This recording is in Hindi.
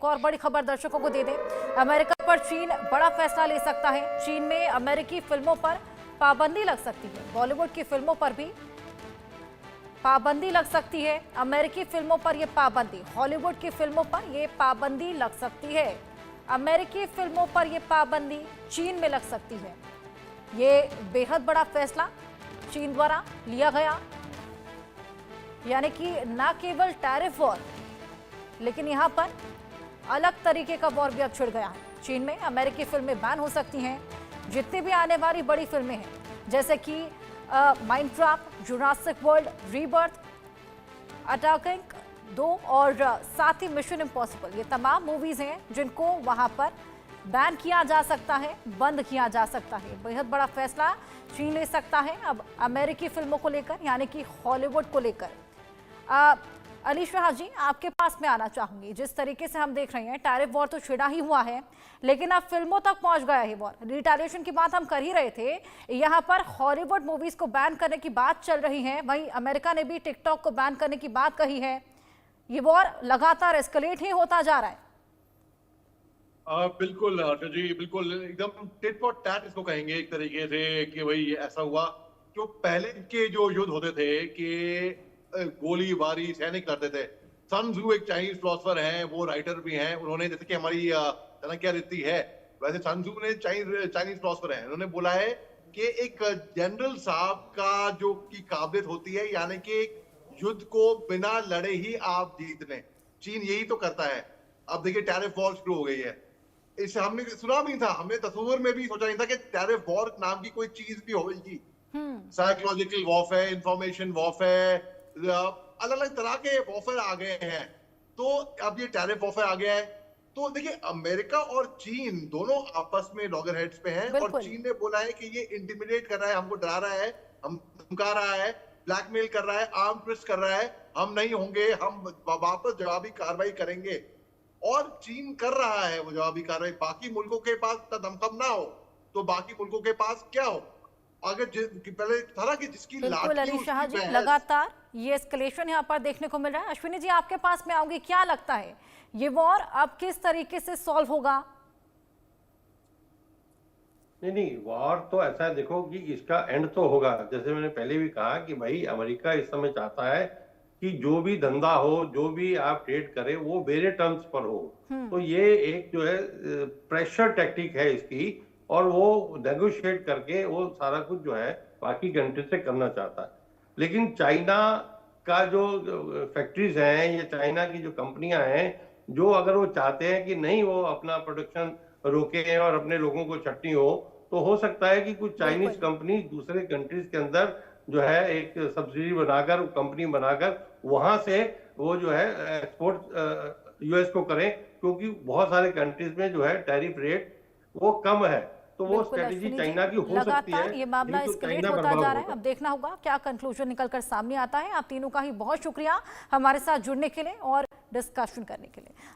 एक और बड़ी खबर दर्शकों को दे दें। अमेरिका पर चीन बड़ा फैसला ले सकता है। चीन में अमेरिकी फिल्मों पर पाबंदी लग सकती है। बॉलीवुड की फिल्मों पर भी पाबंदी लग सकती है। अमेरिकी फिल्मों पर यह पाबंदी, हॉलीवुड की फिल्मों पर यह पाबंदी लग सकती है। अमेरिकी फिल्मों पर यह पाबंदी चीन में लग सकती है। ये बेहद बड़ा फैसला चीन द्वारा लिया गया, यानी कि न केवल टैरिफ वॉर, लेकिन यहां पर अलग तरीके का वॉर भी अब छिड़ गया है। चीन में अमेरिकी फिल्में बैन हो सकती हैं। जितनी भी आने वाली बड़ी फिल्में हैं, जैसे कि Minecraft, Jurassic world, rebirth, attacking 2 और साथ ही मिशन इम्पॉसिबल, ये तमाम मूवीज हैं जिनको वहां पर बैन किया जा सकता है, बंद किया जा सकता है। बेहद बड़ा फैसला चीन ले सकता है अब अमेरिकी फिल्मों को लेकर, यानी कि हॉलीवुड को लेकर। अली शाह जी, आपके पास में आना चाहूंगी। जिस तरीके से हम देख रहे हैं, टैरिफ वॉर तो छिड़ा ही हुआ है, लेकिन अब फिल्मों तक पहुंच गया है वॉर। रिटेलिएशन की बात हम कर ही रहे थे, यहां पर हॉलीवुड मूवीज को बैन करने की बात चल रही है। वहीं अमेरिका ने भी टिकटॉक को बैन करने की बात कही है। ये वॉर लगातार एस्केलेट ही होता जा रहा है। बिल्कुल जी, बिल्कुल एकदम टिट फॉर टैट इसको कहेंगे एक तरीके से कि भाई ऐसा हुआ। जो पहले के जो युद्ध होते थे कि गोलीबारी सैनिक करते थे। सन त्जू एक चाइनीज फिलोसफर हैं, वो राइटर भी हैं। उन्होंने, जैसे कि हमारी चाणक्य रीति है, वैसे सन त्जू ने चाइनीज फिलोसफर हैं, उन्होंने बोला है कि एक जनरल साहब का जो की काबिलियत होती है, यानी कि युद्ध को बिना लड़े ही आप जीत लें। चीन यही तो करता है। अब देखिए टैरिफ वॉर शुरू हो गई है। इसे हमने सुना भी था, हमने तस्वीर में भी सोचा नहीं था कि टैरिफ वॉर नाम की कोई चीज भी होगी। साइकोलॉजिकल वॉरफेयर, इंफॉर्मेशन वॉरफेयर, अलग अलग तरह के वॉरफेयर आ गए हैं। तो अब ये टैरिफ वॉरफेयर आ गया है। तो देखिए अमेरिका और चीन दोनों आपस में लॉगरहेड्स पे हैं, और चीन ने बोला है कि ये इंटिमिडेट कर रहा है, हमको डरा रहा है, हम धमका रहा है, ब्लैकमेल कर रहा है, आर्म ट्विस्ट कर रहा है, हम नहीं होंगे, हम वापस जवाबी कार्रवाई करेंगे। और चीन कर रहा है वो जवाबी कार्रवाई। बाकी मुल्कों के पास दमखम ना हो तो बाकी मुल्कों के पास क्या हो? अगर पहले था ना कि जिसकी बिल्कुल लाठी अली शाह उसकी जी, भैंस। लगातार ये एस्केलेशन यहाँ पर देखने को मिल रहा है। अश्विनी जी, आपके पास में आऊंगी, क्या लगता है ये वॉर अब किस तरीके से सॉल्व होगा? नहीं, वॉर तो ऐसा है, देखो कि इसका एंड तो होगा। जैसे मैंने पहले भी कहा कि भाई अमेरिका इस समय चाहता है कि जो भी धंधा हो, जो भी आप ट्रेड करें, वो मेरे टर्म्स पर हो। तो ये एक जो है प्रेशर टैक्टिक है इसकी, और वो नेगोशिएट करके वो सारा कुछ जो है बाकी कंट्री से करना चाहता है। लेकिन चाइना का जो फैक्ट्रीज हैं, या चाइना की जो कंपनियां हैं, जो अगर वो चाहते हैं कि नहीं वो अपना प्रोडक्शन रोके और अपने लोगों को छटनी हो सकता है कि कुछ चाइनीज कंपनी दूसरे कंट्रीज के अंदर जो है एक सब्सिडी बनाकर, कंपनी बनाकर वहां से वो जो है एक्सपोर्ट यूएस को करें, क्योंकि बहुत सारे कंट्रीज में जो है टैरिफ रेट वो कम है। तो वो स्ट्रेटेजी चाइना की हो सकती है। लगातार ये मामला तो एस्केलेट चाइना होता बर्बाद जा रहा है। होगा। अब देखना होगा क्या कंक्लूजन निकलकर सामने आता है। आप तीनों का ही बहुत शुक्रिया हमारे साथ जुड़ने के लिए और डिस्कशन करने के लिए।